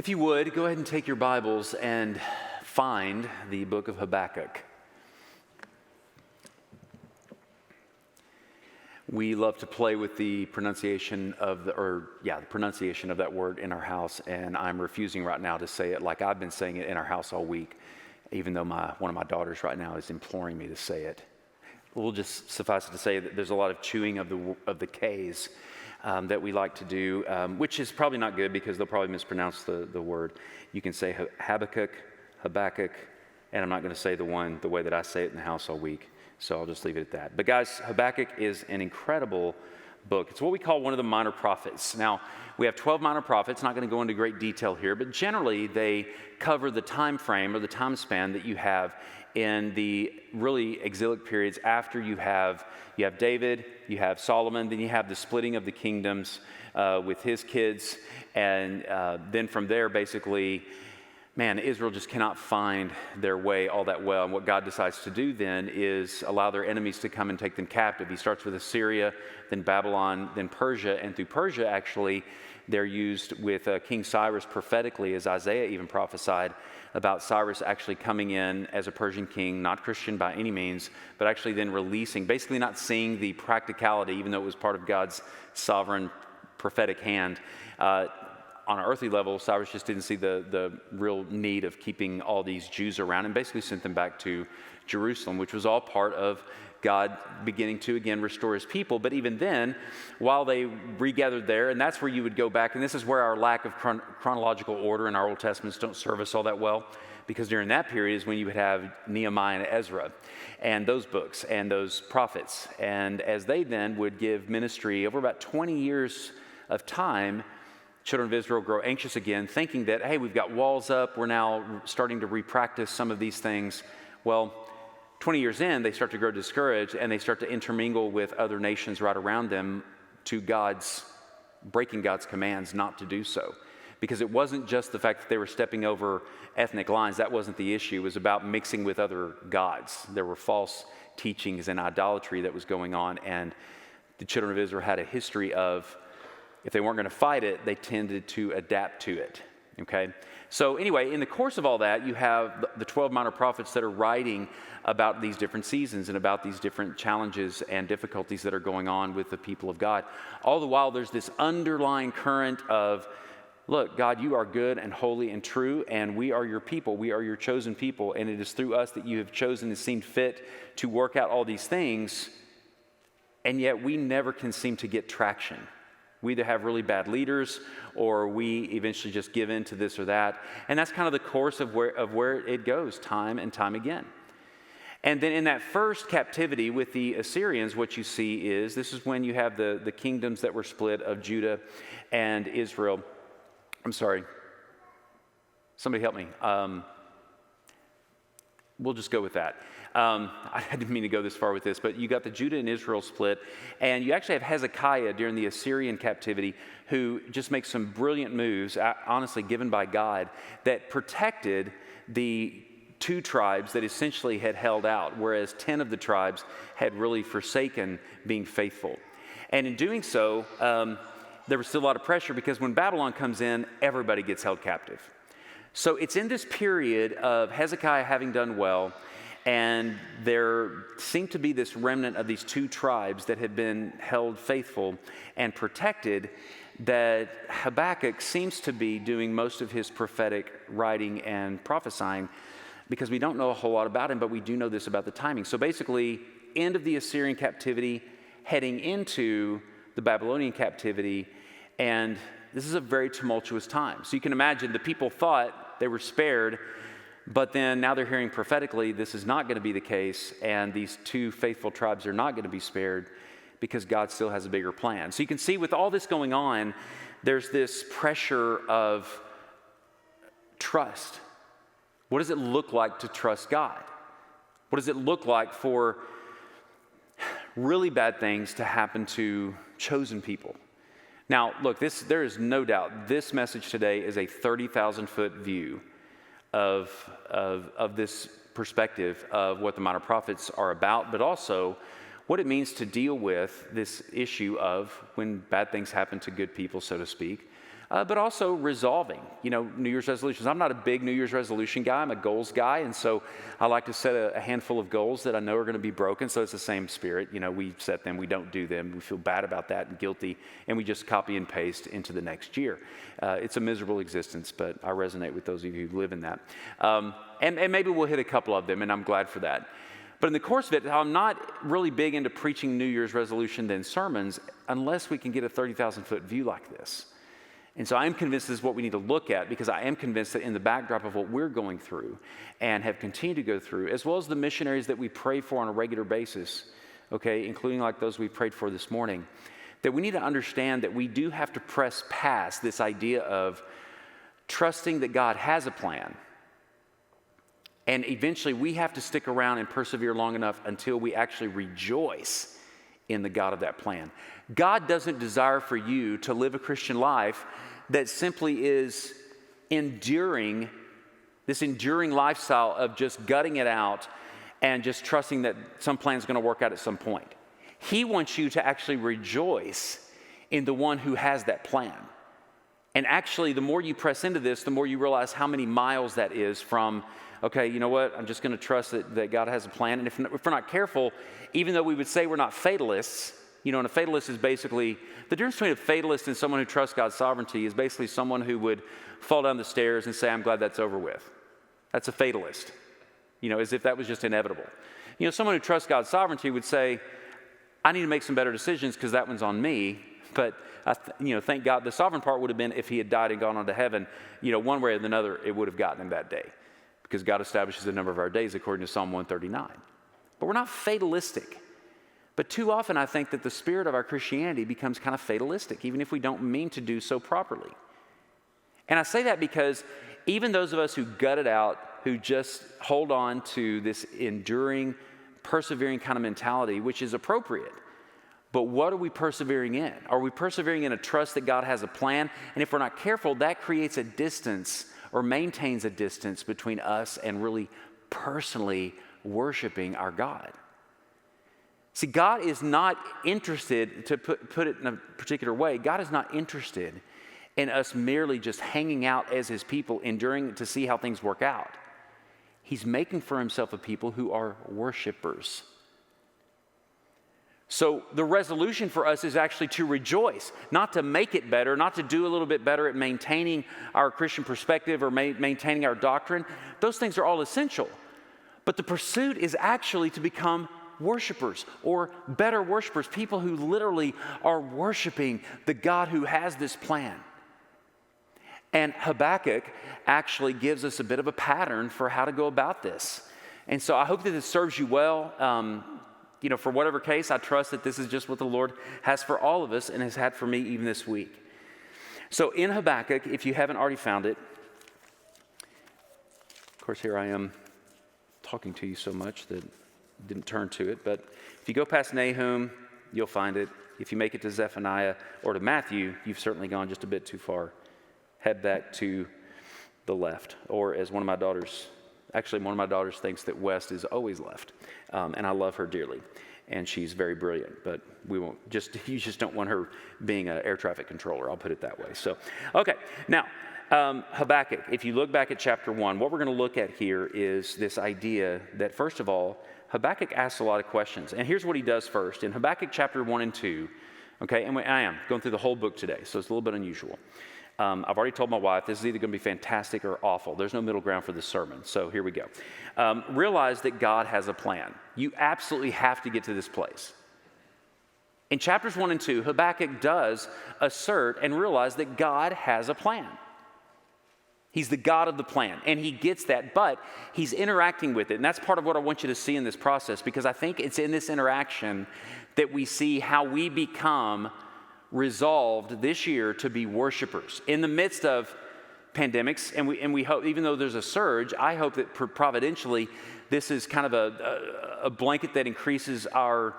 If you would, go ahead and take your Bibles and find the book of Habakkuk. We love to play with the pronunciation of the pronunciation of that word in our house, and I'm refusing right now to say it like I've been saying it in our house all week, even though one of my daughters right now is imploring me to say it. We'll just suffice it to say that there's a lot of chewing of the K's that we like to do, which is probably not good because they'll probably mispronounce the word. You can say Habakkuk, Habakkuk, and I'm not going to say the way that I say it in the house all week, so I'll just leave it at that. But guys, Habakkuk is an incredible book. It's what we call one of the minor prophets. Now, we have 12 minor prophets, not going to go into great detail here, but generally they cover the time frame or the time span that you have in the really exilic periods after you have David, you have Solomon, then you have the splitting of the kingdoms with his kids, and then from there, basically, Israel just cannot find their way all that well. And what God decides to do then is allow their enemies to come and take them captive. He starts with Assyria, then Babylon, then Persia, and through Persia, actually, they're used with King Cyrus prophetically, as Isaiah even prophesied about Cyrus actually coming in as a Persian king, not Christian by any means, but actually then releasing, basically not seeing the practicality, even though it was part of God's sovereign prophetic hand. On an earthly level, Cyrus just didn't see the real need of keeping all these Jews around and basically sent them back to Jerusalem, which was all part of God beginning to, again, restore his people. But even then, while they regathered there, and that's where you would go back, and this is where our lack of chronological order in our Old Testaments don't serve us all that well, because during that period is when you would have Nehemiah and Ezra and those books and those prophets. And as they then would give ministry over about 20 years of time, children of Israel grow anxious again, thinking that, hey, we've got walls up, we're now starting to re-practice some of these things. Well, 20 years in, they start to grow discouraged, and they start to intermingle with other nations right around them to breaking God's commands not to do so. Because it wasn't just the fact that they were stepping over ethnic lines. That wasn't the issue. It was about mixing with other gods. There were false teachings and idolatry that was going on, and the children of Israel had a history of, if they weren't going to fight it, they tended to adapt to it, okay? So anyway, in the course of all that, you have the 12 minor prophets that are writing about these different seasons and about these different challenges and difficulties that are going on with the people of God. All the while, there's this underlying current of, look, God, you are good and holy and true, and we are your people. We are your chosen people, and it is through us that you have chosen and seen fit to work out all these things, and yet we never can seem to get traction. We either have really bad leaders, or we eventually just give in to this or that. And that's kind of the course of where it goes time and time again. And then in that first captivity with the Assyrians, what you see is, this is when you have the kingdoms that were split of Judah and Israel. I'm sorry. Somebody help me. We'll just go with that. I didn't mean to go this far with this, but you got the Judah and Israel split, and you actually have Hezekiah during the Assyrian captivity who just makes some brilliant moves, honestly given by God, that protected the two tribes that essentially had held out, whereas 10 of the tribes had really forsaken being faithful. And in doing so, there was still a lot of pressure because when Babylon comes in, everybody gets held captive. So it's in this period of Hezekiah having done well, and there seemed to be this remnant of these two tribes that had been held faithful and protected, that Habakkuk seems to be doing most of his prophetic writing and prophesying, because we don't know a whole lot about him, but we do know this about the timing. So basically, end of the Assyrian captivity, heading into the Babylonian captivity, and this is a very tumultuous time. So you can imagine the people thought they were spared, but then now they're hearing prophetically this is not going to be the case, and these two faithful tribes are not going to be spared because God still has a bigger plan. So you can see with all this going on, there's this pressure of trust. What does it look like to trust God? What does it look like for really bad things to happen to chosen people? Now, look, there is no doubt this message today is a 30,000-foot view of this perspective of what the minor prophets are about, but also what it means to deal with this issue of when bad things happen to good people, so to speak, but also resolving, New Year's resolutions. I'm not a big New Year's resolution guy. I'm a goals guy, and so I like to set a handful of goals that I know are going to be broken, so it's the same spirit. We set them, we don't do them, we feel bad about that and guilty, and we just copy and paste into the next year. It's a miserable existence, but I resonate with those of you who live in that. And maybe we'll hit a couple of them, and I'm glad for that. But in the course of it, I'm not really big into preaching New Year's resolution than sermons unless we can get a 30,000-foot view like this. And so I'm convinced this is what we need to look at, because I am convinced that in the backdrop of what we're going through and have continued to go through, as well as the missionaries that we pray for on a regular basis, okay, including like those we prayed for this morning, that we need to understand that we do have to press past this idea of trusting that God has a plan. And eventually we have to stick around and persevere long enough until we actually rejoice in the God of that plan. God doesn't desire for you to live a Christian life that simply is enduring, this enduring lifestyle of just gutting it out and just trusting that some plan is going to work out at some point. He wants you to actually rejoice in the one who has that plan. And actually, the more you press into this, the more you realize how many miles that is from, okay, you know what, I'm just going to trust that God has a plan. And if we're not careful, even though we would say we're not fatalists, and a fatalist is basically, the difference between a fatalist and someone who trusts God's sovereignty is basically someone who would fall down the stairs and say, I'm glad that's over with. That's a fatalist, as if that was just inevitable. Someone who trusts God's sovereignty would say, I need to make some better decisions because that one's on me. But, thank God, the sovereign part would have been if he had died and gone on to heaven, one way or another, it would have gotten him that day, because God establishes the number of our days according to Psalm 139. But we're not fatalistic. But too often I think that the spirit of our Christianity becomes kind of fatalistic, even if we don't mean to do so properly. And I say that because even those of us who gut it out, who just hold on to this enduring, persevering kind of mentality, which is appropriate, but what are we persevering in? Are we persevering in a trust that God has a plan? And if we're not careful, that creates a distance or maintains a distance between us and really personally worshiping our God. See, God is not interested, to put it in a particular way, God is not interested in us merely just hanging out as his people, enduring to see how things work out. He's making for himself a people who are worshipers. So the resolution for us is actually to rejoice, not to make it better, not to do a little bit better at maintaining our Christian perspective or maintaining our doctrine. Those things are all essential. But the pursuit is actually to become worshipers, or better worshipers, people who literally are worshiping the God who has this plan. And Habakkuk actually gives us a bit of a pattern for how to go about this. And so I hope that this serves you well. For whatever case, I trust that this is just what the Lord has for all of us and has had for me even this week. So in Habakkuk, if you haven't already found it, of course, here I am talking to you so much that I didn't turn to it. But if you go past Nahum, you'll find it. If you make it to Zephaniah or to Matthew, you've certainly gone just a bit too far. Head back to the left. Or as one of my daughters thinks that west is always left. And I love her dearly. And she's very brilliant, but you just don't want her being an air traffic controller. I'll put it that way. So, okay. Now, Habakkuk, if you look back at chapter 1, what we're going to look at here is this idea that, first of all, Habakkuk asks a lot of questions. And here's what he does first. In Habakkuk chapter 1 and 2, okay, and I am going through the whole book today, so it's a little bit unusual. I've already told my wife this is either going to be fantastic or awful. There's no middle ground for this sermon, so here we go. Realize that God has a plan. You absolutely have to get to this place. In chapters 1 and 2, Habakkuk does assert and realize that God has a plan. He's the God of the plan, and he gets that, but he's interacting with it. And that's part of what I want you to see in this process, because I think it's in this interaction that we see how we become resolved this year to be worshipers. In the midst of pandemics, and we hope, even though there's a surge, I hope that providentially this is kind of a blanket that increases our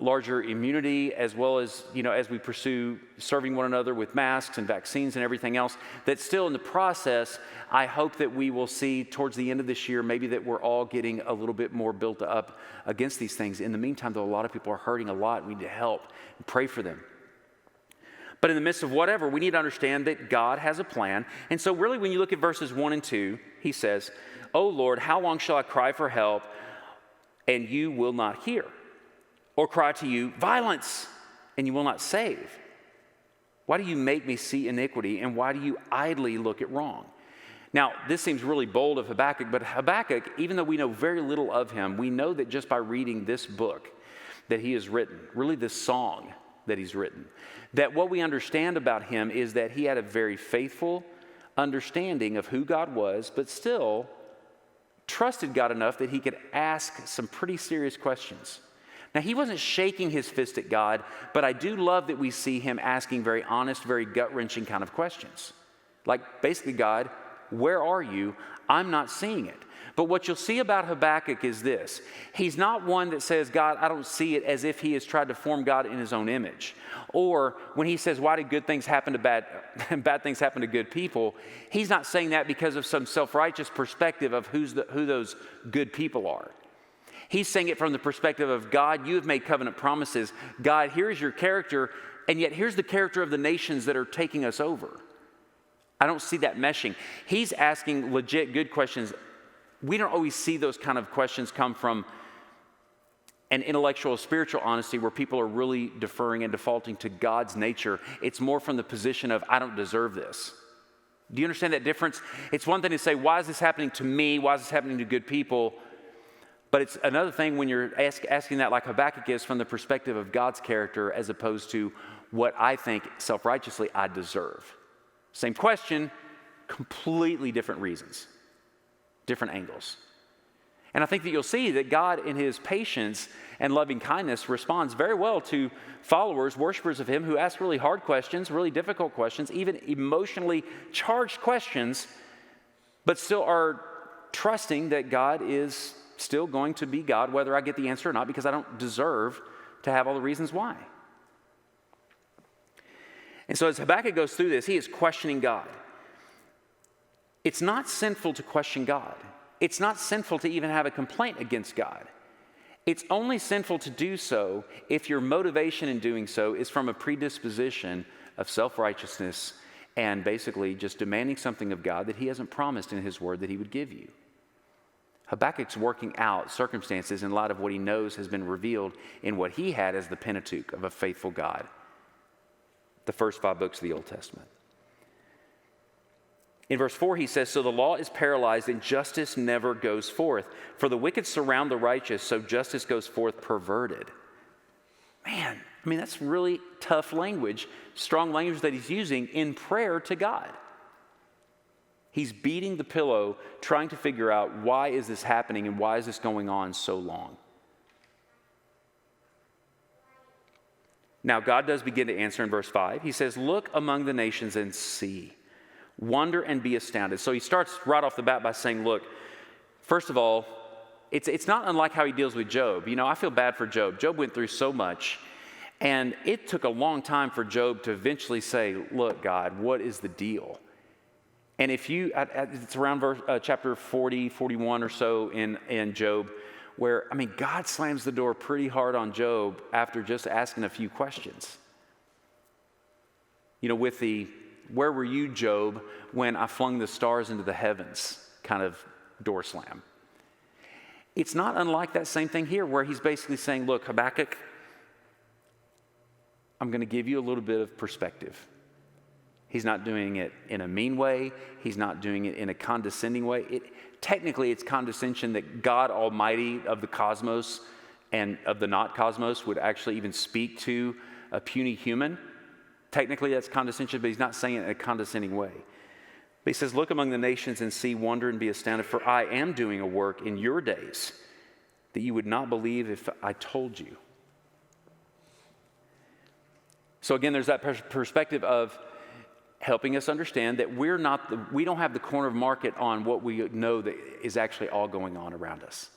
larger immunity, as well as, as we pursue serving one another with masks and vaccines and everything else, that still in the process, I hope that we will see towards the end of this year, maybe that we're all getting a little bit more built up against these things. In the meantime, though, a lot of people are hurting a lot. We need to help and pray for them. But in the midst of whatever, we need to understand that God has a plan. And so really, when you look at verses 1 and 2, he says, "O Lord, how long shall I cry for help, and you will not hear? Or cry to you, violence, and you will not save? Why do you make me see iniquity, and why do you idly look at wrong?" Now, this seems really bold of Habakkuk, but Habakkuk, even though we know very little of him, we know that just by reading this book that he has written, really this song that he's written, that what we understand about him is that he had a very faithful understanding of who God was, but still trusted God enough that he could ask some pretty serious questions. Now, he wasn't shaking his fist at God, but I do love that we see him asking very honest, very gut-wrenching kind of questions. Like, basically, God, where are you? I'm not seeing it. But what you'll see about Habakkuk is this. He's not one that says, God, I don't see it, as if he has tried to form God in his own image. Or when he says, why did good things happen to bad things happen to good people? He's not saying that because of some self-righteous perspective of who those good people are. He's saying it from the perspective of, God, you have made covenant promises. God, here's your character, and yet here's the character of the nations that are taking us over. I don't see that meshing. He's asking legit good questions. We don't always see those kind of questions come from an intellectual, spiritual honesty where people are really deferring and defaulting to God's nature. It's more from the position of, I don't deserve this. Do you understand that difference? It's one thing to say, why is this happening to me? Why is this happening to good people? But it's another thing when you're asking that, like Habakkuk is, from the perspective of God's character, as opposed to what I think self-righteously I deserve. Same question, completely different reasons, different angles. And I think that you'll see that God, in his patience and loving kindness, responds very well to followers, worshipers of him, who ask really hard questions, really difficult questions, even emotionally charged questions, but still are trusting that God is still going to be God, whether I get the answer or not, because I don't deserve to have all the reasons why. And so as Habakkuk goes through this, he is questioning God. It's not sinful to question God. It's not sinful to even have a complaint against God. It's only sinful to do so if your motivation in doing so is from a predisposition of self-righteousness and basically just demanding something of God that he hasn't promised in his word that he would give you. Habakkuk's working out circumstances in light of what he knows has been revealed in what he had as the Pentateuch of a faithful God, the first 5 books of the Old Testament. In verse 4, he says, "So the law is paralyzed and justice never goes forth. For the wicked surround the righteous, so justice goes forth perverted." Man, I mean, that's really tough language, strong language that he's using in prayer to God. He's beating the pillow, trying to figure out, why is this happening and why is this going on so long? Now, God does begin to answer in verse 5. He says, "Look among the nations and see. Wonder and be astounded." So he starts right off the bat by saying, look, first of all, it's not unlike how he deals with Job. You know, I feel bad for Job. Job went through so much, and it took a long time for Job to eventually say, look, God, what is the deal? And if you, it's around chapter 40, 41 or so in Job, where, I mean, God slams the door pretty hard on Job after just asking a few questions. You know, with the, "Where were you, Job, when I flung the stars into the heavens?" kind of door slam. It's not unlike that same thing here, where he's basically saying, look, Habakkuk, I'm going to give you a little bit of perspective. He's not doing it in a mean way. He's not doing it in a condescending way. Technically, it's condescension that God Almighty of the cosmos and of the not cosmos would actually even speak to a puny human. Technically, that's condescension, but he's not saying it in a condescending way. But he says, "Look among the nations and see, wonder and be astounded, for I am doing a work in your days that you would not believe if I told you." So again, there's that perspective of helping us understand that we don't have the corner of market on what we know that is actually all going on around us.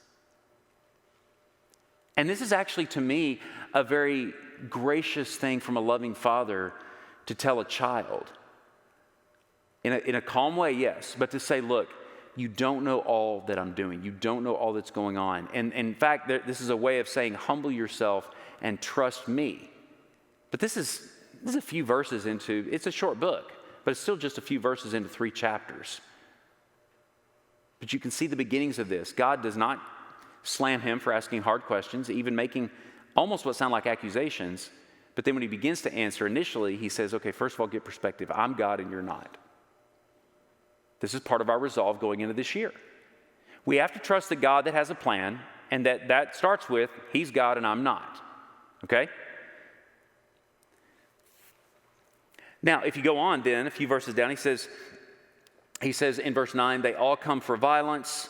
And this is actually, to me, a very gracious thing from a loving father to tell a child. In a calm way, yes, but to say, look, you don't know all that I'm doing. You don't know all that's going on. And in fact, this is a way of saying, humble yourself and trust me. But this is a few verses into, it's a short book, but it's still just a few verses into 3 chapters. But you can see the beginnings of this. God does not slam him for asking hard questions, even making almost what sound like accusations. But then when he begins to answer, initially he says, okay, first of all, get perspective. I'm God and you're not. This is part of our resolve going into this year. We have to trust the God that has a plan, and that starts with, he's God and I'm not. Okay? Now, if you go on then, a few verses down, he says in verse 9, they all come for violence,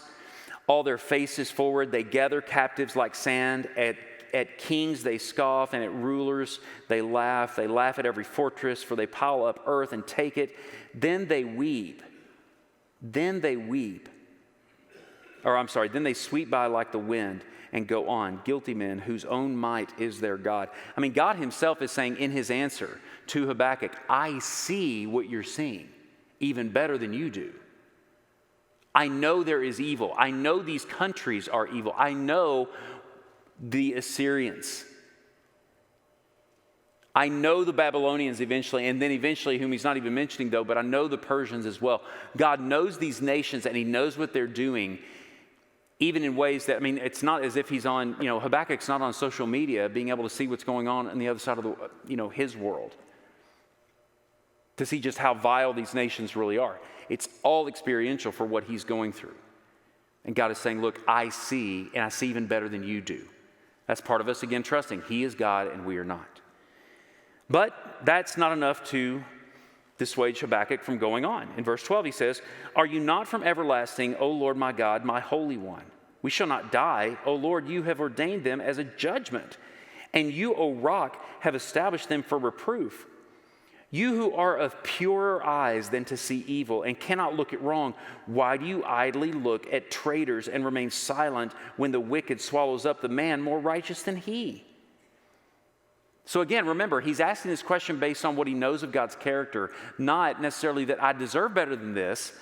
all their faces forward, they gather captives like sand, at kings they scoff, and at rulers they laugh at every fortress, for they pile up earth and take it. Then they weep. Then they sweep by like the wind and go on, guilty men whose own might is their God. I mean, God himself is saying in his answer to Habakkuk, I see what you're seeing even better than you do. I know there is evil. I know these countries are evil. I know the Assyrians. I know the Babylonians eventually, and then eventually, whom he's not even mentioning though, but I know the Persians as well. God knows these nations and he knows what they're doing, even in ways that, I mean, it's not as if he's on, Habakkuk's not on social media being able to see what's going on the other side of the, his world, to see just how vile these nations really are. It's all experiential for what he's going through. And God is saying, look, I see, and I see even better than you do. That's part of us, again, trusting he is God and we are not. But that's not enough to dissuade Habakkuk from going on. In verse 12 he says, are you not from everlasting, O Lord my God, my Holy One? We shall not die. O Lord, you have ordained them as a judgment, and you, O rock, have established them for reproof. You who are of purer eyes than to see evil and cannot look at wrong, why do you idly look at traitors and remain silent when the wicked swallows up the man more righteous than he? So again, remember, he's asking this question based on what he knows of God's character, not necessarily that I deserve better than this,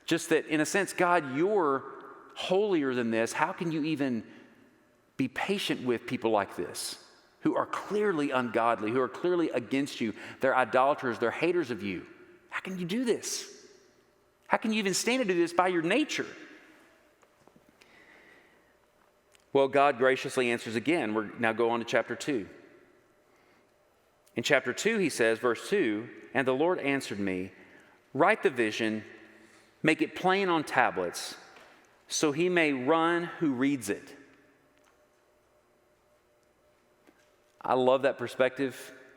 just that in a sense, God, you're holier than this. How can you even be patient with people like this who are clearly ungodly, who are clearly against you? They're idolaters, they're haters of you. How can you do this? How can you even stand to do this by your nature? Well, God graciously answers again. We're now go on to chapter 2. In chapter 2, he says, verse 2, and the Lord answered me, write the vision, make it plain on tablets, so he may run who reads it. I love that perspective.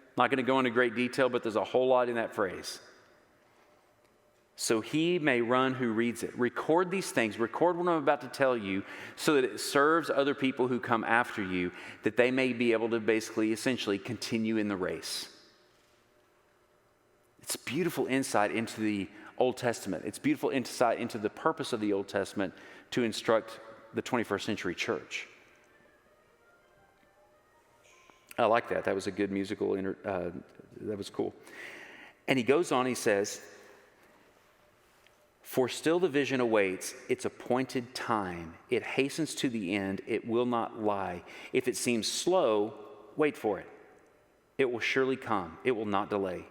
I'm not going to go into great detail, but there's a whole lot in that phrase. So he may run who reads it. Record these things. Record what I'm about to tell you so that it serves other people who come after you, that they may be able to essentially continue in the race. It's beautiful insight into the Old Testament. It's beautiful insight into the purpose of the Old Testament to instruct the 21st century church. I like that. That was a good musical, that was cool. And he goes on, he says, for still the vision awaits its appointed time. It hastens to the end. It will not lie. If it seems slow, wait for it. It will surely come. It will not delay.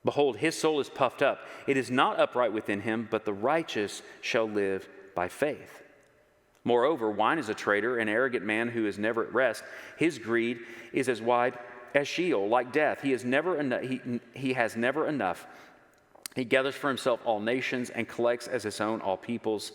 Behold, his soul is puffed up. It is not upright within him, but the righteous shall live by faith. Moreover, wine is a traitor, an arrogant man who is never at rest. His greed is as wide as Sheol, like death. He has never enough. He gathers for himself all nations and collects as his own all peoples.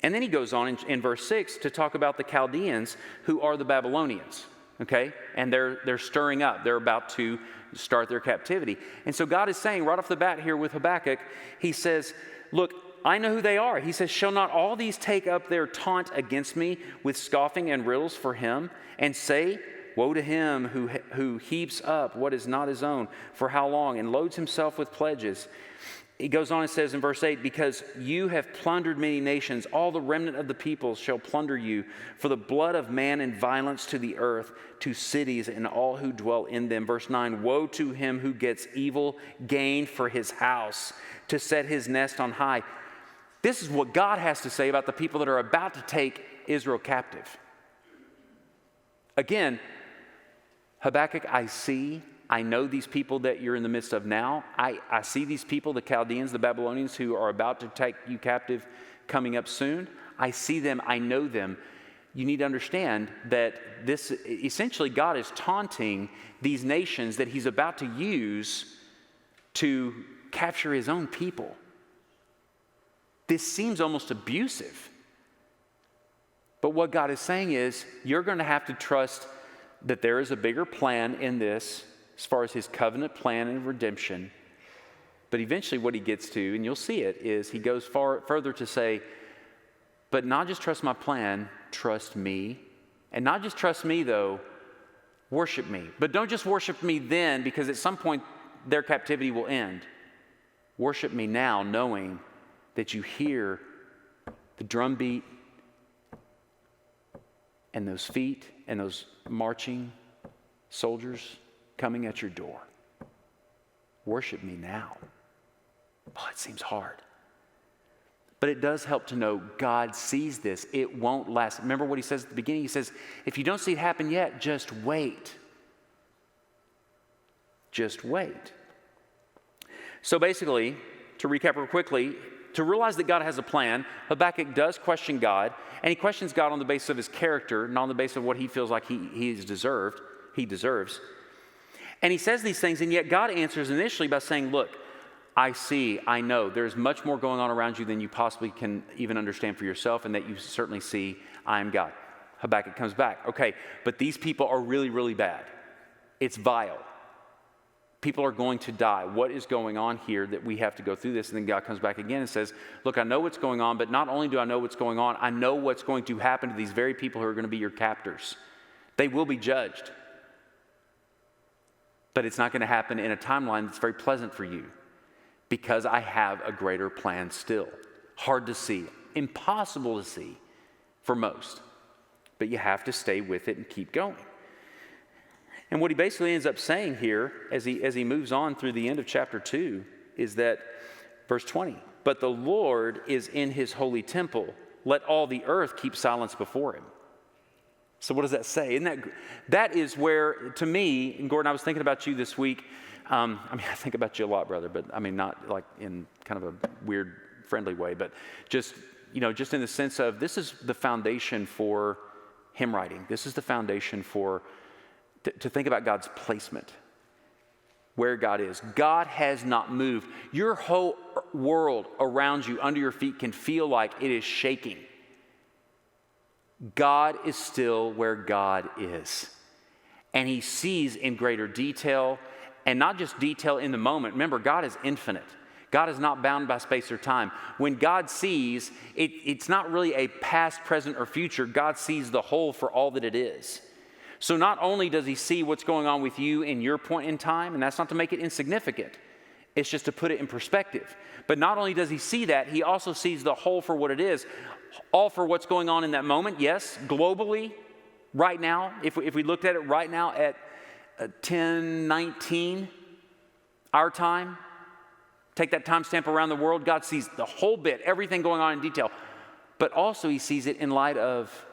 And then he goes on in verse 6 to talk about the Chaldeans, who are the Babylonians, okay? And they're stirring up. They're about to start their captivity. And so God is saying right off the bat here with Habakkuk, he says, look, I know who they are. He says, shall not all these take up their taunt against me with scoffing and riddles for him, and say, Woe to him who heaps up what is not his own, for how long, and loads himself with pledges. He goes on and says in verse 8, because you have plundered many nations, all the remnant of the peoples shall plunder you, for the blood of man and violence to the earth, to cities and all who dwell in them. Verse 9, woe to him who gets evil gain for his house, to set his nest on high. This is what God has to say about the people that are about to take Israel captive. Again, Habakkuk, I know these people that you're in the midst of now. I see these people, the Chaldeans, the Babylonians, who are about to take you captive coming up soon. I see them, I know them. You need to understand that this, essentially God is taunting these nations that he's about to use to capture his own people. This seems almost abusive. But what God is saying is, you're going to have to trust that there is a bigger plan in this, as far as his covenant plan and redemption. But eventually what he gets to, and you'll see it, is he goes further to say, but not just trust my plan, trust me. And not just trust me though, worship me. But don't just worship me then, because at some point their captivity will end. Worship me now, knowing that you hear the drumbeat and those feet and those marching soldiers coming at your door. Worship me now. Oh, it seems hard. But it does help to know God sees this. It won't last. Remember what he says at the beginning? He says, if you don't see it happen yet, just wait. Just wait. So basically, to recap real quickly, to realize that God has a plan, Habakkuk does question God, and he questions God on the basis of his character, not on the basis of what he feels like he deserves. And he says these things, and yet God answers initially by saying, look, I see, I know, there's much more going on around you than you possibly can even understand for yourself, and that you certainly see, I am God. Habakkuk comes back. Okay, but these people are really, really bad. It's vile. People are going to die. What is going on here that we have to go through this? And then God comes back again and says, look, I know what's going on, but not only do I know what's going on, I know what's going to happen to these very people who are going to be your captors. They will be judged. But it's not going to happen in a timeline that's very pleasant for you, because I have a greater plan still. Hard to see, impossible to see for most. But you have to stay with it and keep going. And what he basically ends up saying here as he moves on through the end of chapter 2 is that, verse 20, but the Lord is in his holy temple. Let all the earth keep silence before him. So what does that say? That is where, to me, and Gordon, I was thinking about you this week. I think about you a lot, brother, but not like in kind of a weird, friendly way, but just in the sense of this is the foundation for hymn writing. This is the foundation for to think about God's placement, where God is. God has not moved. Your whole world around you, under your feet, can feel like it is shaking. God is still where God is. And he sees in greater detail, and not just detail in the moment. Remember, God is infinite. God is not bound by space or time. When God sees, it's not really a past, present, or future. God sees the whole for all that it is. So not only does he see what's going on with you in your point in time, and that's not to make it insignificant, it's just to put it in perspective. But not only does he see that, he also sees the whole for what it is. All for what's going on in that moment, yes, globally, right now. If we looked at it right now at 10:19, our time, take that timestamp around the world, God sees the whole bit, everything going on in detail. But also he sees it in light of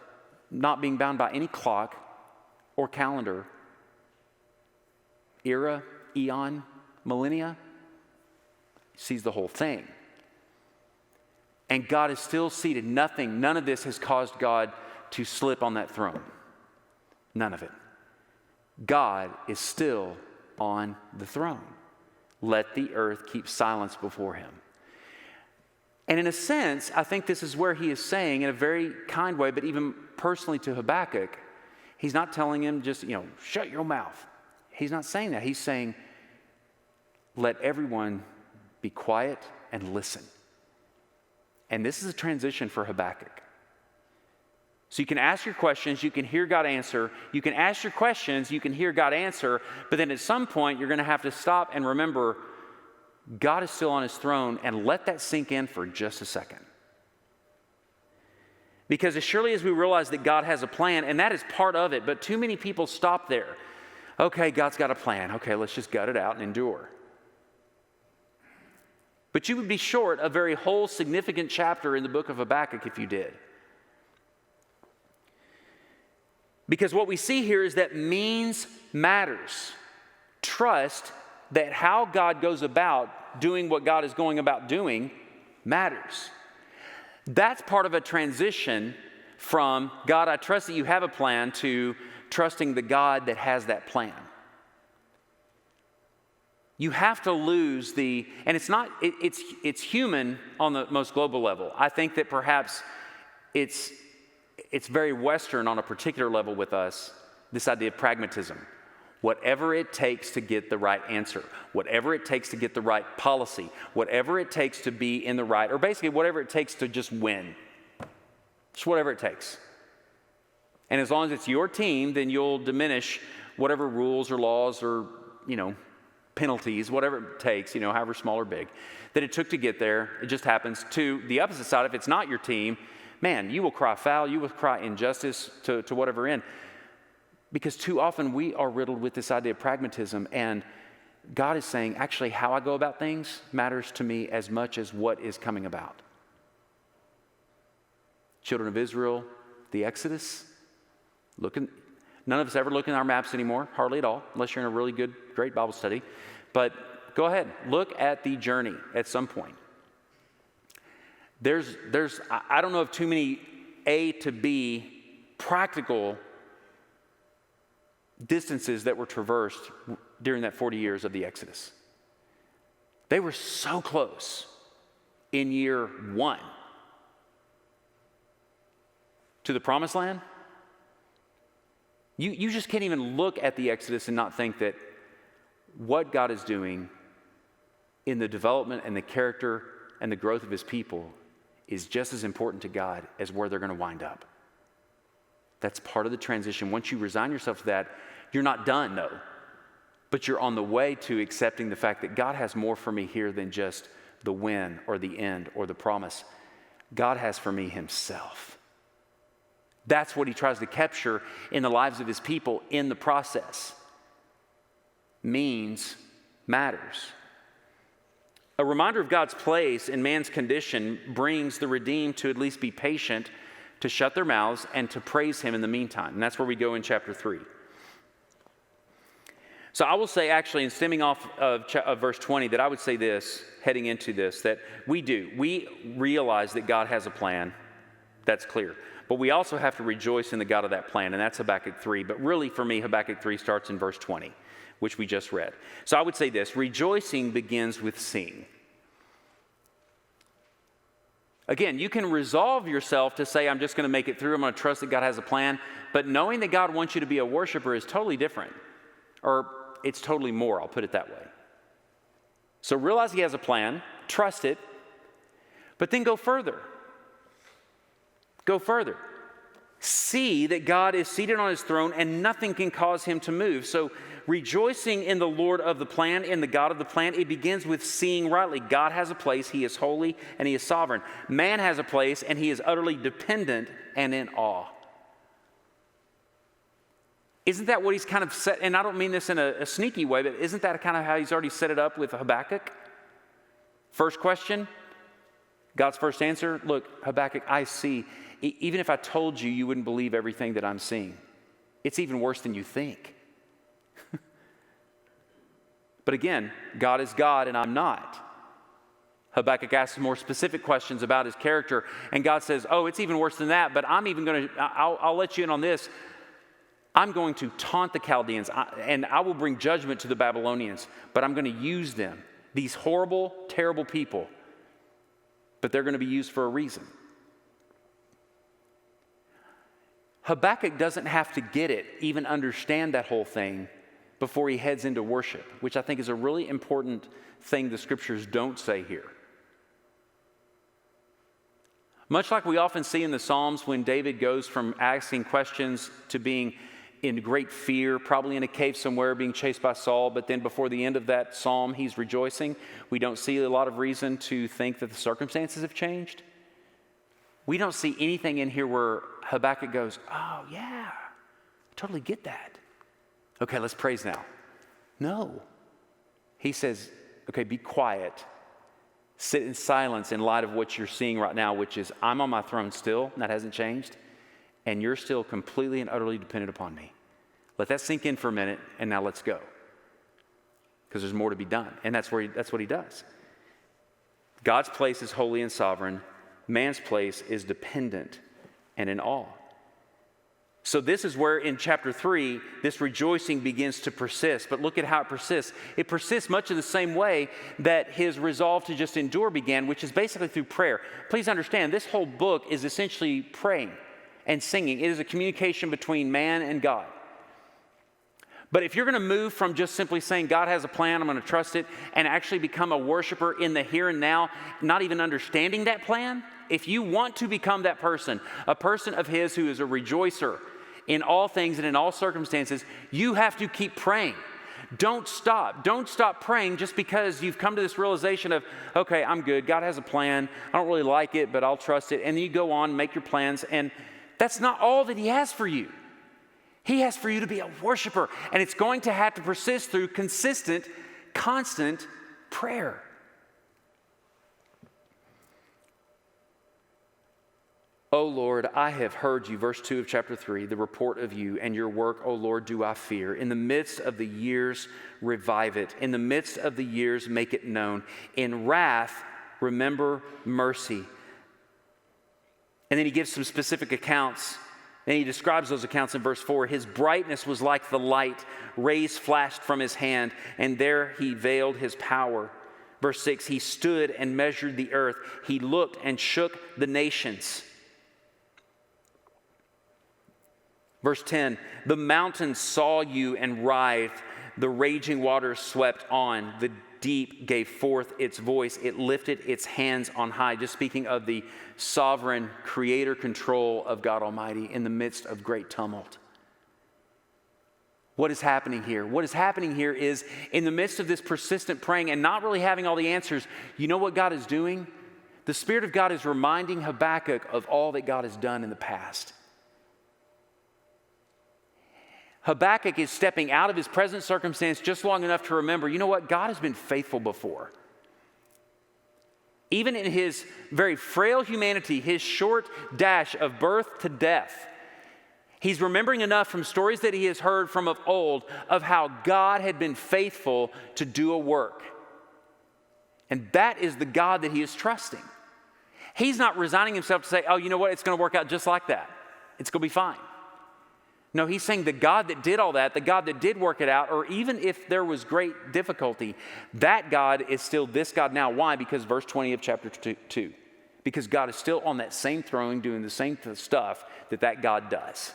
not being bound by any clock or calendar, era, eon, millennia. He sees the whole thing. And God is still seated. None of this has caused God to slip on that throne. None of it. God is still on the throne. Let the earth keep silence before him. And in a sense, I think this is where he is saying in a very kind way, but even personally to Habakkuk, he's not telling him just, shut your mouth. He's not saying that. He's saying, let everyone be quiet and listen. And this is a transition for Habakkuk. So you can ask your questions, you can hear God answer. You can ask your questions, you can hear God answer. But then at some point, you're going to have to stop and remember God is still on his throne, and let that sink in for just a second. Because as surely as we realize that God has a plan, and that is part of it, but too many people stop there. Okay, God's got a plan. Okay, let's just gut it out and endure. But you would be short a very whole significant chapter in the book of Habakkuk if you did. Because what we see here is that means matters. Trust that how God goes about doing what God is going about doing matters. That's part of a transition from, God, I trust that you have a plan, to trusting the God that has that plan. You have to lose and it's human on the most global level. I think that perhaps it's very Western on a particular level with us, this idea of pragmatism. Whatever it takes to get the right answer, whatever it takes to get the right policy, whatever it takes to be in the right, or basically whatever it takes to just win. Just whatever it takes. And as long as it's your team, then you'll diminish whatever rules or laws or, penalties, whatever it takes, however small or big, that it took to get there. It just happens. To the opposite side, if it's not your team, man, you will cry foul, you will cry injustice to whatever end. Because too often we are riddled with this idea of pragmatism, and God is saying, actually, how I go about things matters to me as much as what is coming about. Children of Israel, the Exodus, none of us ever look in our maps anymore, hardly at all, unless you're in a really good, great Bible study. But go ahead, look at the journey at some point. I don't know of too many A to B practical distances that were traversed during that 40 years of the Exodus. They were so close in year 1 to the promised land. You just can't even look at the Exodus and not think that what God is doing in the development and the character and the growth of his people is just as important to God as where they're going to wind up. That's part of the transition. Once you resign yourself to that, you're not done, though. But you're on the way to accepting the fact that God has more for me here than just the win or the end or the promise. God has for me himself. That's what he tries to capture in the lives of his people in the process. Means matters. A reminder of God's place in man's condition brings the redeemed to at least be patient, to shut their mouths, and to praise him in the meantime. And that's where we go in chapter 3. So I will say, actually, in stemming off of verse 20, that I would say this, heading into this, that we realize that God has a plan. That's clear. But we also have to rejoice in the God of that plan, and that's Habakkuk 3. But really, for me, Habakkuk 3 starts in verse 20, which we just read. So I would say this, rejoicing begins with seeing. Again, you can resolve yourself to say, I'm just going to make it through, I'm going to trust that God has a plan, but knowing that God wants you to be a worshiper is totally different. Or it's totally more, I'll put it that way. So realize he has a plan, trust it, but then go further. Go further. See that God is seated on his throne and nothing can cause him to move. So rejoicing in the Lord of the plan, in the God of the plan, it begins with seeing rightly. God has a place, he is holy and he is sovereign. Man has a place and he is utterly dependent and in awe. Isn't that what he's kind of set, and I don't mean this in a sneaky way, but isn't that kind of how he's already set it up with Habakkuk? First question, God's first answer, look, Habakkuk, I see. Even if I told you, you wouldn't believe everything that I'm seeing. It's even worse than you think. But again, God is God and I'm not. Habakkuk asks more specific questions about his character, and God says, oh, it's even worse than that, but I'll let you in on this. I'm going to taunt the Chaldeans, and I will bring judgment to the Babylonians, but I'm going to use them, these horrible, terrible people, but they're going to be used for a reason. Habakkuk doesn't have to get it, even understand that whole thing before he heads into worship, which I think is a really important thing the scriptures don't say here. Much like we often see in the Psalms when David goes from asking questions to being in great fear, probably in a cave somewhere being chased by Saul, but then before the end of that psalm, he's rejoicing. We don't see a lot of reason to think that the circumstances have changed. We don't see anything in here where Habakkuk goes, oh yeah, I totally get that. Okay, let's praise now. No. He says, okay, be quiet. Sit in silence in light of what you're seeing right now, which is I'm on my throne still, and that hasn't changed, and you're still completely and utterly dependent upon me. Let that sink in for a minute, and now let's go. Because there's more to be done, and that's what he does. God's place is holy and sovereign. Man's place is dependent and in awe. So this is where in chapter 3, this rejoicing begins to persist. But look at how it persists. It persists much of the same way that his resolve to just endure began, which is basically through prayer. Please understand, this whole book is essentially praying and singing. It is a communication between man and God. But if you're going to move from just simply saying God has a plan, I'm going to trust it, and actually become a worshiper in the here and now, not even understanding that plan, if you want to become that person, a person of his who is a rejoicer in all things and in all circumstances, you have to keep praying. Don't stop. Don't stop praying just because you've come to this realization of, okay, I'm good. God has a plan. I don't really like it, but I'll trust it. And then you go on, make your plans, and that's not all that he has for you. He has for you to be a worshiper, and it's going to have to persist through consistent, constant prayer. O Lord, I have heard you, verse 2 of chapter 3, the report of you and your work, O Lord, do I fear. In the midst of the years, revive it. In the midst of the years, make it known. In wrath, remember mercy. And then he gives some specific accounts. And he describes those accounts in verse 4. His brightness was like the light, rays flashed from his hand, and there he veiled his power. Verse 6, he stood and measured the earth. He looked and shook the nations. Verse 10, the mountains saw you and writhed. The raging waters swept on. The deep gave forth its voice. It lifted its hands on high. Just speaking of the sovereign creator control of God Almighty in the midst of great tumult. What is happening here? What is happening here is in the midst of this persistent praying and not really having all the answers, you know what God is doing? The Spirit of God is reminding Habakkuk of all that God has done in the past. Habakkuk is stepping out of his present circumstance just long enough to remember, you know what? God has been faithful before. Even in his very frail humanity, his short dash of birth to death, he's remembering enough from stories that he has heard from of old of how God had been faithful to do a work. And that is the God that he is trusting. He's not resigning himself to say, oh, you know what? It's going to work out just like that. It's going to be fine. No, he's saying the God that did all that, the God that did work it out, or even if there was great difficulty, that God is still this God now. Why? Because verse 20 of chapter 2. Because God is still on that same throne doing the same stuff that God does.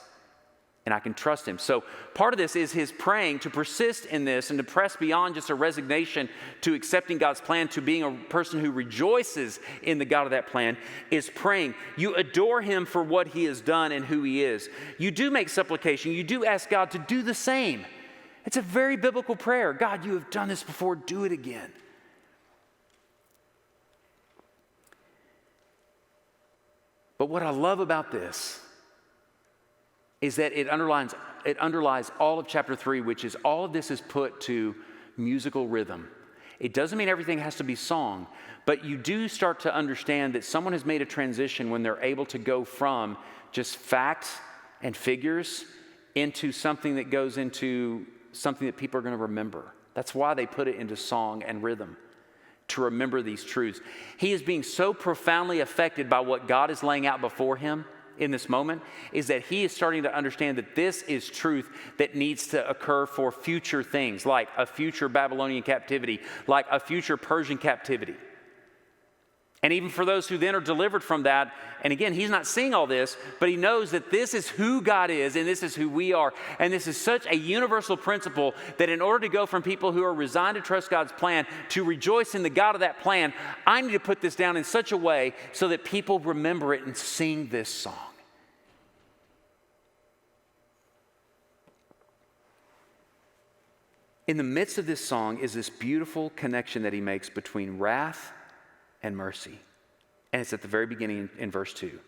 And I can trust him. So part of this is his praying to persist in this and to press beyond just a resignation to accepting God's plan, to being a person who rejoices in the God of that plan, is praying. You adore him for what he has done and who he is. You do make supplication. You do ask God to do the same. It's a very biblical prayer. God, you have done this before. Do it again. But what I love about this is that it underlies all of chapter 3, which is all of this is put to musical rhythm. It doesn't mean everything has to be song, but you do start to understand that someone has made a transition when they're able to go from just facts and figures into something that goes into something that people are going to remember. That's why they put it into song and rhythm, to remember these truths. He is being so profoundly affected by what God is laying out before him in this moment, is that he is starting to understand that this is truth that needs to occur for future things, like a future Babylonian captivity, like a future Persian captivity. And even for those who then are delivered from that, and again, he's not seeing all this, but he knows that this is who God is and this is who we are. And this is such a universal principle that in order to go from people who are resigned to trust God's plan to rejoice in the God of that plan, I need to put this down in such a way so that people remember it and sing this song. In the midst of this song is this beautiful connection that he makes between wrath and mercy. And it's at the very beginning in verse 2.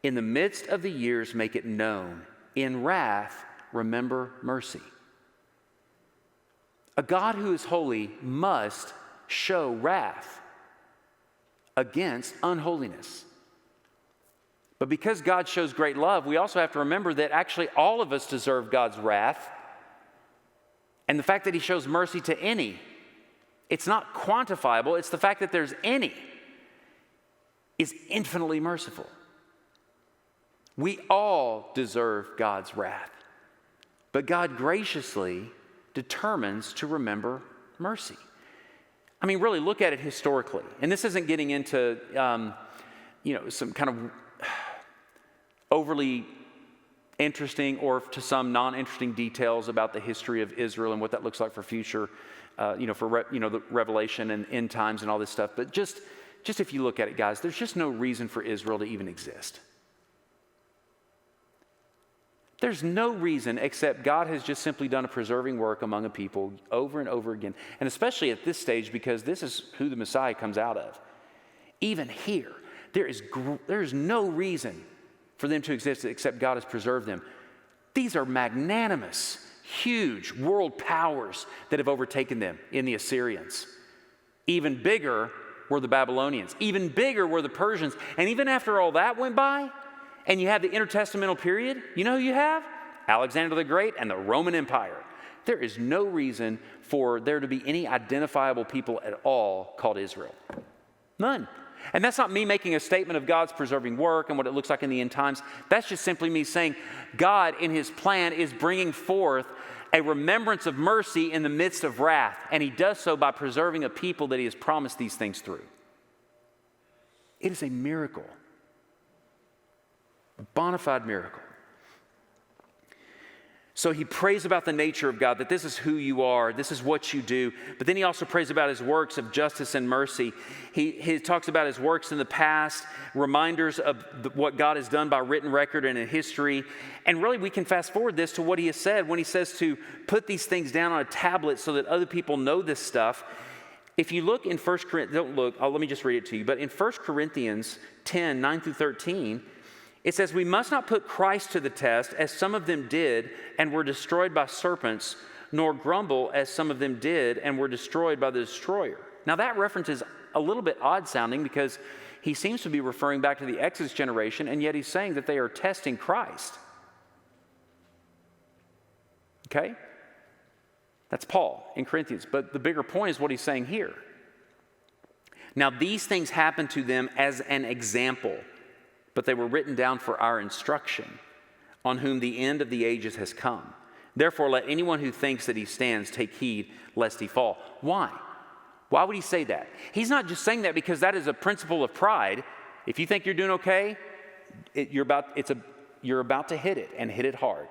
In the midst of the years, make it known. In wrath, remember mercy. A God who is holy must show wrath against unholiness. But because God shows great love, we also have to remember that actually all of us deserve God's wrath. And the fact that he shows mercy to any, it's not quantifiable, it's the fact that there's any, is infinitely merciful. We all deserve God's wrath, but God graciously determines to remember mercy. I mean, really look at it historically. And this isn't getting into, some kind of overly interesting or to some non-interesting details about the history of Israel and what that looks like for future, the Revelation and end times and all this stuff. But just if you look at it, guys, there's just no reason for Israel to even exist. There's no reason except God has just simply done a preserving work among a people over and over again. And especially at this stage, because this is who the Messiah comes out of. Even here, there is no reason for them to exist except God has preserved them. These are magnanimous, huge world powers that have overtaken them in the Assyrians. Even bigger were the Babylonians. Even bigger were the Persians. And even after all that went by, and you have the intertestamental period, you know who you have? Alexander the Great and the Roman Empire. There is no reason for there to be any identifiable people at all called Israel. None. And that's not me making a statement of God's preserving work and what it looks like in the end times. That's just simply me saying God in his plan is bringing forth a remembrance of mercy in the midst of wrath. And he does so by preserving a people that he has promised these things through. It is a miracle. A bona fide miracle. So he prays about the nature of God, that this is who you are, this is what you do. But then he also prays about his works of justice and mercy. He talks about his works in the past, reminders of what God has done by written record and in history. And really we can fast forward this to what he has said when he says to put these things down on a tablet so that other people know this stuff. If you look in 1 Corinthians, don't look, let me just read it to you. But in 1 Corinthians 10, 9 through 13, it says, we must not put Christ to the test, as some of them did and were destroyed by serpents, nor grumble as some of them did and were destroyed by the destroyer. Now that reference is a little bit odd sounding because he seems to be referring back to the Exodus generation, and yet he's saying that they are testing Christ. Okay? That's Paul in Corinthians. But the bigger point is what he's saying here. Now these things happened to them as an example, but they were written down for our instruction, on whom the end of the ages has come. Therefore, let anyone who thinks that he stands take heed lest he fall. Why? Why would he say that? He's not just saying that because that is a principle of pride. If you think you're doing okay, you're about to hit it and hit it hard.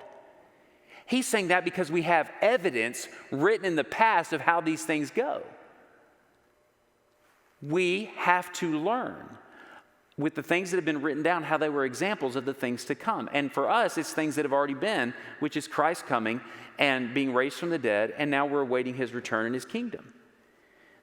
He's saying that because we have evidence written in the past of how these things go. We have to learn with the things that have been written down, how they were examples of the things to come. And for us, it's things that have already been, which is Christ coming and being raised from the dead, and now we're awaiting his return in his kingdom.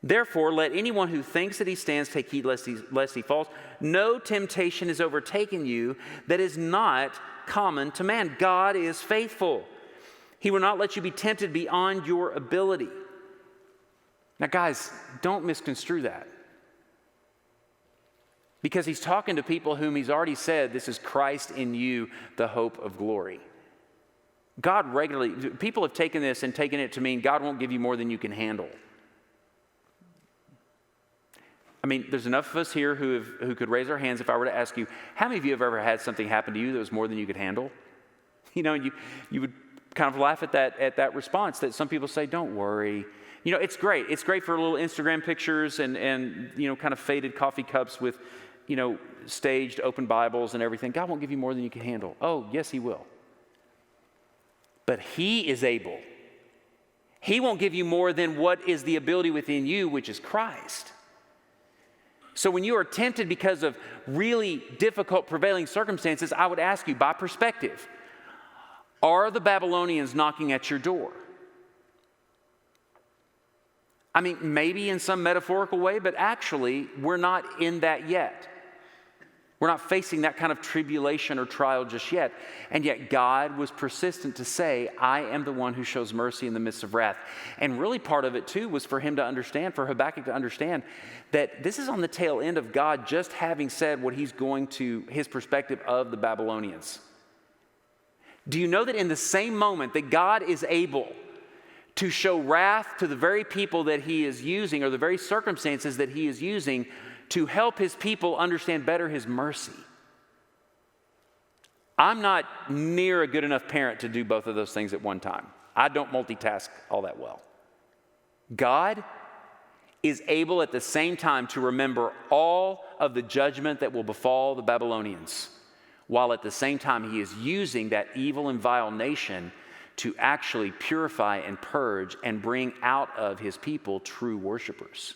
Therefore, let anyone who thinks that he stands take heed lest he falls. No temptation has overtaken you that is not common to man. God is faithful. He will not let you be tempted beyond your ability. Now, guys, don't misconstrue that. Because he's talking to people whom he's already said, this is Christ in you, the hope of glory. God regularly, people have taken this and taken it to mean God won't give you more than you can handle. I mean, there's enough of us here who could raise our hands if I were to ask you, how many of you have ever had something happen to you that was more than you could handle? You know, you would kind of laugh at that response that some people say, don't worry, You know, it's great. It's great for little Instagram pictures and kind of faded coffee cups with, staged open Bibles and everything. God won't give you more than you can handle. Oh, yes, he will. But he is able. He won't give you more than what is the ability within you, which is Christ. So when you are tempted because of really difficult prevailing circumstances, I would ask you, by perspective, are the Babylonians knocking at your door? I mean, maybe in some metaphorical way, but actually, we're not in that yet. We're not facing that kind of tribulation or trial just yet. And yet God was persistent to say, I am the one who shows mercy in the midst of wrath. And really part of it too was for him to understand, for Habakkuk to understand that this is on the tail end of God just having said what he's going to, his perspective of the Babylonians. Do you know that in the same moment that God is able to show wrath to the very people that he is using, or the very circumstances that he is using to help his people understand better his mercy? I'm not near a good enough parent to do both of those things at one time. I don't multitask all that well. God is able at the same time to remember all of the judgment that will befall the Babylonians, while at the same time he is using that evil and vile nation to actually purify and purge and bring out of his people true worshipers,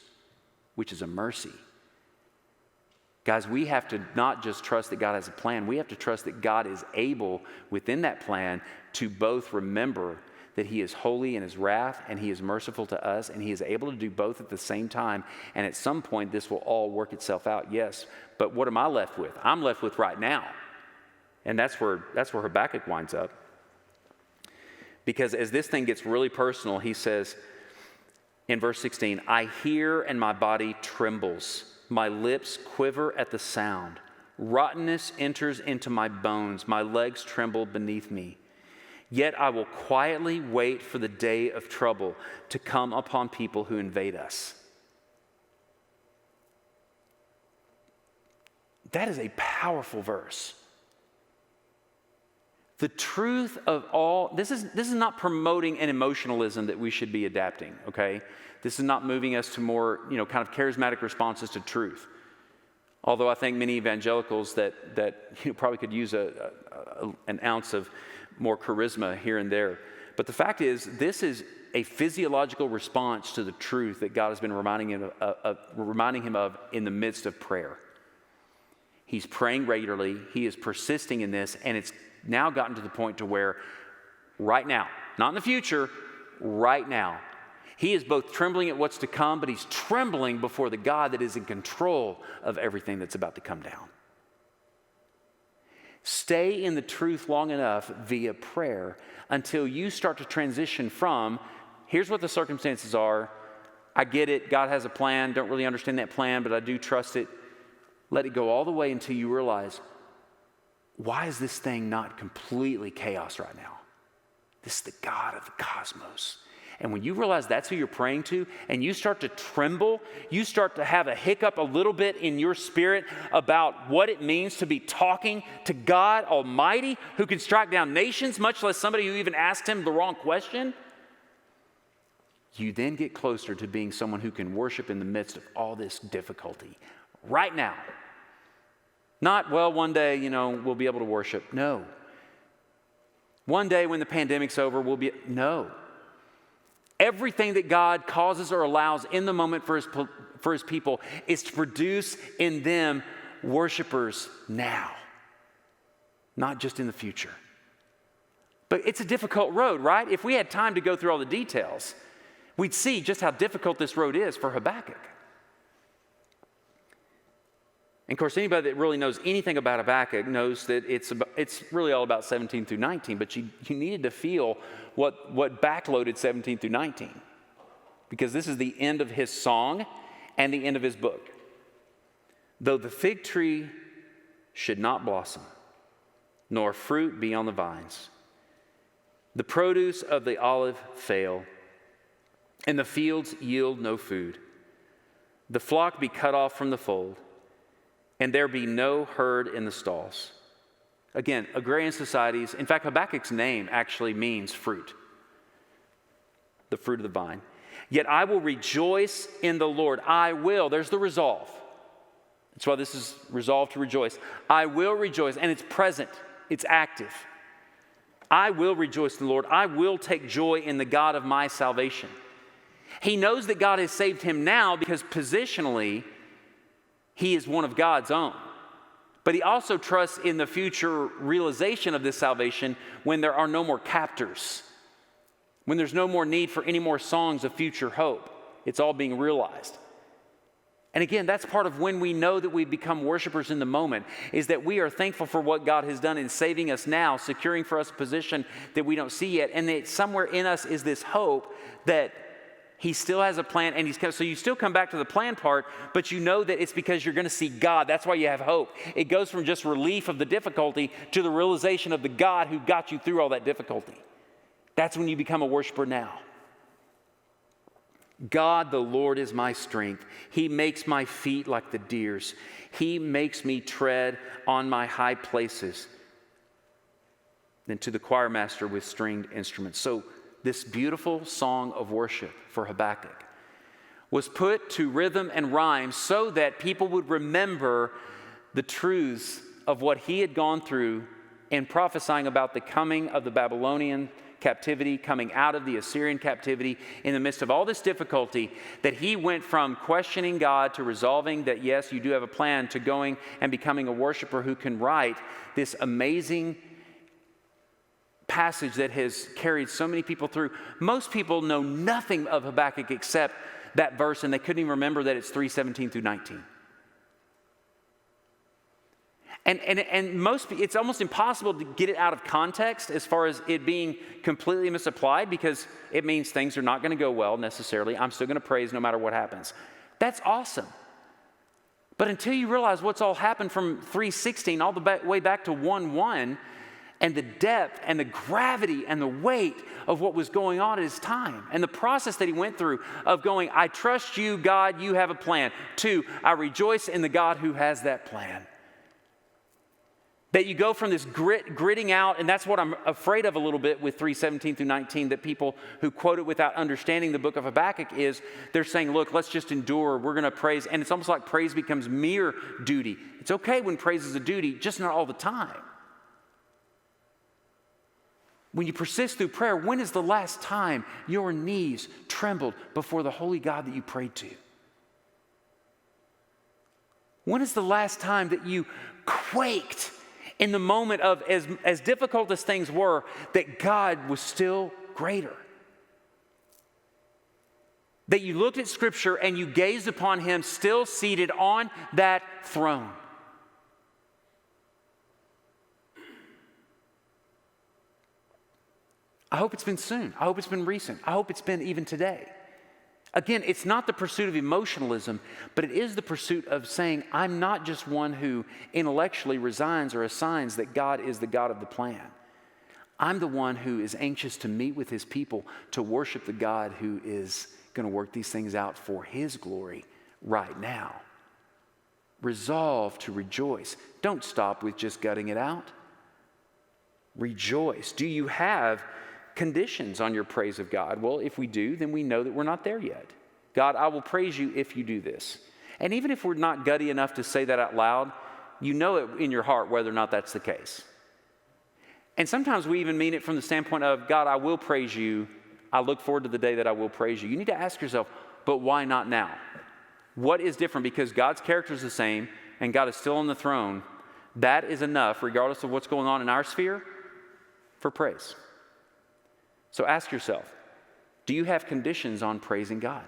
which is a mercy. Guys, we have to not just trust that God has a plan, we have to trust that God is able within that plan to both remember that he is holy in his wrath and he is merciful to us, and he is able to do both at the same time. And at some point this will all work itself out, yes. But what am I left with? I'm left with right now. And that's where Habakkuk winds up. Because as this thing gets really personal, he says in verse 16, I hear and my body trembles. My lips quiver at the sound. Rottenness enters into my bones. My legs tremble beneath me. Yet I will quietly wait for the day of trouble to come upon people who invade us. That is a powerful verse. The truth of all, this is not promoting an emotionalism that we should be adapting, okay? This is not moving us to more, kind of charismatic responses to truth. Although I think many evangelicals that probably could use an ounce of more charisma here and there. But the fact is, this is a physiological response to the truth that God has been reminding him of in the midst of prayer. He's praying regularly. He is persisting in this, and it's now gotten to the point to where right now, not in the future, right now, he is both trembling at what's to come, but he's trembling before the God that is in control of everything that's about to come down. Stay in the truth long enough via prayer until you start to transition from, here's what the circumstances are, I get it, God has a plan, don't really understand that plan, but I do trust it. Let it go all the way until you realize, why is this thing not completely chaos right now? This is the God of the cosmos. And when you realize that's who you're praying to, and you start to tremble, you start to have a hiccup a little bit in your spirit about what it means to be talking to God Almighty, who can strike down nations, much less somebody who even asked him the wrong question, you then get closer to being someone who can worship in the midst of all this difficulty right now. Not, well, one day, we'll be able to worship. No. One day when the pandemic's over, no. Everything that God causes or allows in the moment for his people is to produce in them worshipers now, not just in the future. But it's a difficult road, right? If we had time to go through all the details, we'd see just how difficult this road is for Habakkuk. And of course, anybody that really knows anything about Habakkuk knows that it's really all about 17 through 19, but you needed to feel what backloaded 17 through 19, because this is the end of his song and the end of his book. Though the fig tree should not blossom, nor fruit be on the vines, the produce of the olive fail, and the fields yield no food, the flock be cut off from the fold, and there be no herd in the stalls. Again, agrarian societies, in fact, Habakkuk's name actually means fruit, the fruit of the vine. Yet I will rejoice in the Lord. I will. There's the resolve. That's why this is resolved to rejoice. I will rejoice, and it's present. It's active. I will rejoice in the Lord. I will take joy in the God of my salvation. He knows that God has saved him now because positionally, he is one of God's own. But he also trusts in the future realization of this salvation when there are no more captors, when there's no more need for any more songs of future hope. It's all being realized. And again, that's part of when we know that we become worshipers in the moment, is that we are thankful for what God has done in saving us now, securing for us a position that we don't see yet, and that somewhere in us is this hope that he still has a plan, and so you still come back to the plan part, but you know that it's because you're going to see God. That's why you have hope. It goes from just relief of the difficulty to the realization of the God who got you through all that difficulty. That's when you become a worshiper now. God, the Lord, is my strength. He makes my feet like the deer's. He makes me tread on my high places. Then to the choir master with stringed instruments. So this beautiful song of worship for Habakkuk was put to rhythm and rhyme so that people would remember the truths of what he had gone through in prophesying about the coming of the Babylonian captivity, coming out of the Assyrian captivity. In the midst of all this difficulty, that he went from questioning God to resolving that, yes, you do have a plan, to going and becoming a worshiper who can write this amazing passage that has carried so many people through. Most people know nothing of Habakkuk except that verse, and they couldn't even remember that it's 3:17 through 19. And most, it's almost impossible to get it out of context as far as it being completely misapplied, because it means things are not going to go well necessarily. I'm still going to praise no matter what happens. That's awesome. But until you realize what's all happened from 3:16 all the way back to 1:1, and the depth and the gravity and the weight of what was going on at his time, and the process that he went through of going, I trust you, God, you have a plan, to I rejoice in the God who has that plan. That you go from this gritting out, and that's what I'm afraid of a little bit with 3:17 through 19, that people who quote it without understanding the book of Habakkuk is, they're saying, look, let's just endure, we're going to praise, and it's almost like praise becomes mere duty. It's okay when praise is a duty, just not all the time. When you persist through prayer, when is the last time your knees trembled before the holy God that you prayed to? When is the last time that you quaked in the moment of, as difficult as things were, that God was still greater? That you looked at Scripture and you gazed upon Him still seated on that throne. I hope it's been soon. I hope it's been recent. I hope it's been even today. Again, it's not the pursuit of emotionalism, but it is the pursuit of saying, I'm not just one who intellectually resigns or assigns that God is the God of the plan. I'm the one who is anxious to meet with His people, to worship the God who is going to work these things out for His glory right now. Resolve to rejoice. Don't stop with just gutting it out. Rejoice. Do you have conditions on your praise of God? Well, if we do, then we know that we're not there yet. God, I will praise you if you do this. And even if we're not gutty enough to say that out loud, you know it in your heart whether or not that's the case. And sometimes we even mean it from the standpoint of, God, I will praise you. I look forward to the day that I will praise you. You need to ask yourself, but why not now? What is different? Because God's character is the same and God is still on the throne. That is enough, regardless of what's going on in our sphere, for praise. So ask yourself, do you have conditions on praising God?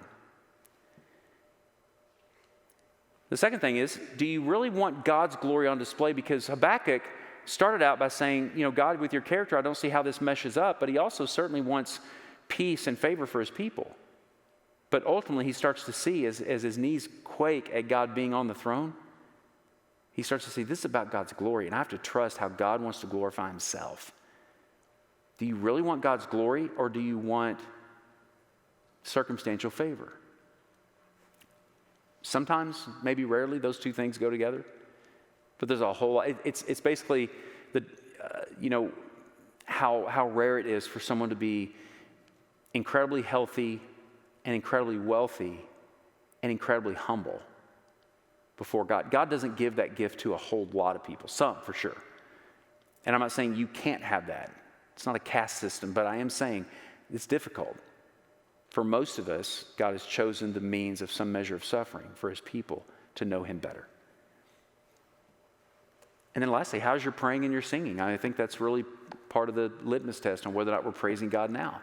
The second thing is, do you really want God's glory on display? Because Habakkuk started out by saying, God, with your character, I don't see how this meshes up, but he also certainly wants peace and favor for his people. But ultimately, he starts to see, as his knees quake at God being on the throne, he starts to see this is about God's glory, and I have to trust how God wants to glorify Himself. Do you really want God's glory, or do you want circumstantial favor? Sometimes, maybe rarely, those two things go together. But there's a whole lot. It's basically how rare it is for someone to be incredibly healthy, and incredibly wealthy and incredibly humble before God. God doesn't give that gift to a whole lot of people, some for sure. And I'm not saying you can't have that. It's not a caste system, but I am saying it's difficult. For most of us, God has chosen the means of some measure of suffering for his people to know him better. And then lastly, how's your praying and your singing? I think that's really part of the litmus test on whether or not we're praising God now.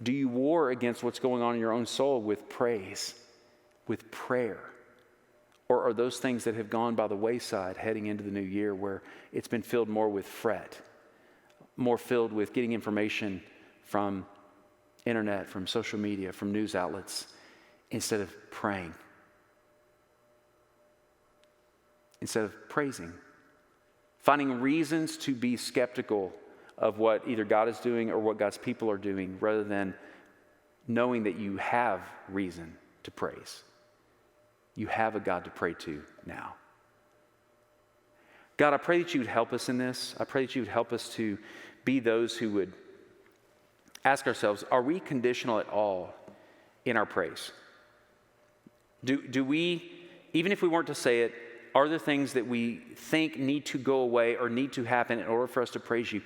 Do you war against what's going on in your own soul with praise, with prayer? Or are those things that have gone by the wayside heading into the new year where it's been filled more with fret, more filled with getting information from internet, from social media, from news outlets, instead of praying, instead of praising, finding reasons to be skeptical of what either God is doing or what God's people are doing, rather than knowing that you have reason to praise. You have a God to pray to now. God, I pray that you would help us in this. I pray that you would help us to be those who would ask ourselves, are we conditional at all in our praise? Do we, even if we weren't to say it, are there things that we think need to go away or need to happen in order for us to praise you?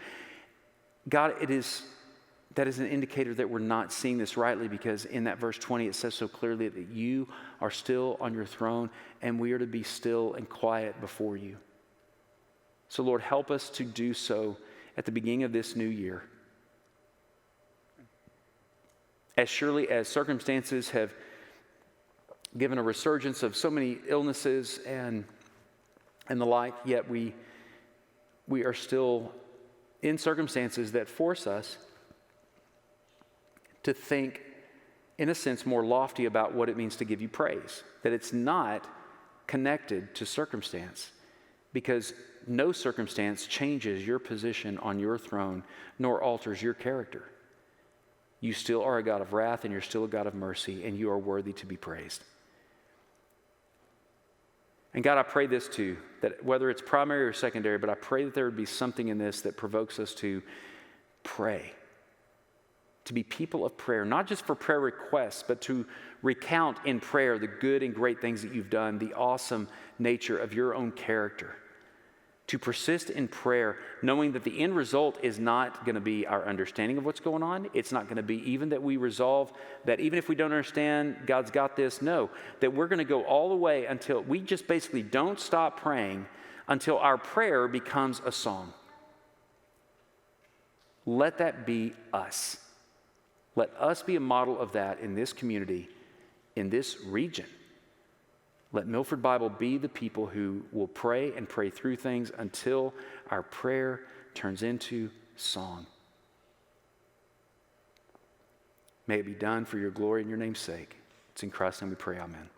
God, that is an indicator that we're not seeing this rightly, because in that verse 20 it says so clearly that you are still on your throne and we are to be still and quiet before you. So Lord, help us to do so at the beginning of this new year. As surely as circumstances have given a resurgence of so many illnesses and the like, yet we are still in circumstances that force us to think, in a sense, more lofty about what it means to give you praise. That it's not connected to circumstance, because no circumstance changes your position on your throne, nor alters your character. You still are a God of wrath, and you're still a God of mercy, and you are worthy to be praised. And God, I pray this too, that whether it's primary or secondary, but I pray that there would be something in this that provokes us to pray, to be people of prayer, not just for prayer requests, but to recount in prayer the good and great things that you've done, the awesome nature of your own character. To persist in prayer, knowing that the end result is not going to be our understanding of what's going on. It's not going to be even that we resolve that even if we don't understand, God's got this. No, that we're going to go all the way until we just basically don't stop praying until our prayer becomes a song. Let that be us. Let us be a model of that in this community, in this region. Let Milford Bible be the people who will pray and pray through things until our prayer turns into song. May it be done for your glory and your name's sake. It's in Christ's name we pray, amen.